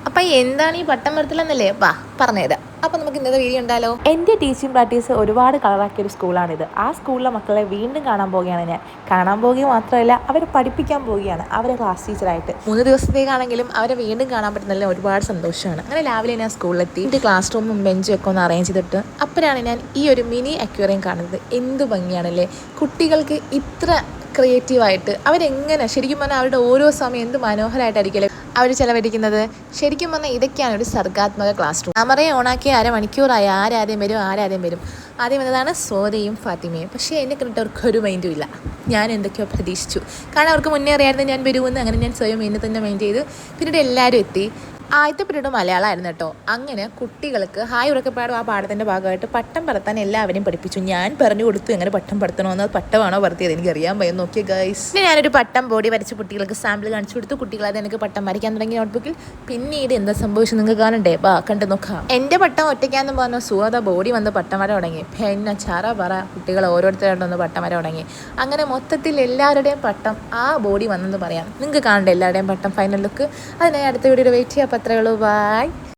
അപ്പൊ എന്താണ് ഈ പട്ടം വരത്തില്ലെന്നല്ലേ വാ പറഞ്ഞുതരാം. അപ്പൊ നമുക്ക് ഇന്നത്തെ വീഡിയോ ഉണ്ടാലോ. എൻ്റെ ടീച്ചിങ് പ്രാക്ടീസ് ഒരുപാട് കളറാക്കിയ ഒരു സ്കൂളാണിത്. ആ സ്കൂളിലെ മക്കളെ വീണ്ടും കാണാൻ പോവുകയാണ് ഞാൻ. കാണാൻ പോവുക മാത്രമല്ല, അവരെ പഠിപ്പിക്കാൻ പോവുകയാണ്, അവരെ ക്ലാസ് ടീച്ചറായിട്ട്. 3 ദിവസത്തേക്കാണെങ്കിലും അവരെ വീണ്ടും കാണാൻ പറ്റുന്നതിൽ ഒരുപാട് സന്തോഷമാണ്. അങ്ങനെ രാവിലെ ഞാൻ സ്കൂളിലെത്തി എൻ്റെ ക്ലാസ് റൂമും ബെഞ്ചും ഒക്കെ ഒന്ന് അറേഞ്ച് ചെയ്തിട്ട് അപ്പോഴാണ് ഞാൻ ഈ ഒരു മിനി അക്വേറിയം കാണുന്നത്. എന്ത് ഭംഗിയാണല്ലേ. കുട്ടികൾക്ക് ഇത്ര ക്രിയേറ്റീവായിട്ട് അവരെങ്ങനെ ശരിക്കും പറഞ്ഞാൽ അവരുടെ ഓരോ സമയം എന്ത് മനോഹരമായിട്ടായിരിക്കും അവർ ചിലവഴിക്കുന്നത്. ശരിക്കും പറഞ്ഞാൽ ഇതൊക്കെയാണ് ഒരു സർഗാത്മക ക്ലാസ് റൂം. ക്യാമറയെ ഓണാക്കി അരമണിക്കൂറായി ആരാദ്യം വരും. ആദ്യം വന്നതാണ് സോദയും ഫാത്തിമയും. പക്ഷേ എന്നെ കണ്ടിട്ട് അവർക്ക് ഒരു മൈൻഡും ഇല്ല. ഞാൻ എന്തൊക്കെയോ പ്രതീക്ഷിച്ചു, കാരണം അവർക്ക് മുന്നേ അറിയാമായിരുന്നു ഞാൻ വരുമെന്ന്. അങ്ങനെ ഞാൻ സ്വയം എന്നെ തന്നെ മൈൻഡ് ചെയ്ത് പിന്നീട് എല്ലാവരും എത്തി. ആദ്യത്തെ പീരീഡ് മലയാളമായിരുന്നു കേട്ടോ. അങ്ങനെ കുട്ടികൾക്ക് ഹായ് ഉറക്കപ്പാടും ആ പാഠത്തിൻ്റെ ഭാഗമായിട്ട് പട്ടം പറത്താൻ എല്ലാവരെയും പഠിപ്പിച്ചു. ഞാൻ പറഞ്ഞു കൊടുത്തു എങ്ങനെ പട്ടം പറത്തണമെന്ന്. അത് പട്ടമാണോ പറത്തിയത് എനിക്കറിയാൻ പയ്യ. നോക്കിയ ഗൈസ്, പിന്നെ ഞാനൊരു പട്ടം ബോഡി വരച്ച് കുട്ടികൾക്ക് സാമ്പിൾ കാണിച്ചു കൊടുത്തു. കുട്ടികളത് എനിക്ക് പട്ടം വരയ്ക്കാൻ തുടങ്ങി നോട്ട്ബുക്കിൽ. പിന്നീട് എന്താ സംഭവിച്ചു നിങ്ങൾക്ക് കാണണ്ടേ? വാ കണ്ടു നോക്കാം. എൻ്റെ പട്ടം ഒറ്റയ്ക്കാന്ന് പറഞ്ഞു സുഹൃത ബോഡി വന്ന് പട്ടം വര തുടങ്ങി. പിന്നെ ചറ പറ കുട്ടികൾ ഓരോരുത്തരായിട്ടൊന്ന് പട്ടം വര തുടങ്ങി. അങ്ങനെ മൊത്തത്തിൽ എല്ലാവരുടെയും പട്ടം ആ ബോഡി വന്നെന്ന് പറയാം. നിങ്ങൾക്ക് കാണണ്ടേ എല്ലാവരുടെയും പട്ടം ഫൈനൽ ലുക്ക്. അതിനായി അടുത്ത വീഡിയോ വെയിറ്റ് ചെയ്യാം. അത്രയേ ഉള്ളൂ. ബൈ.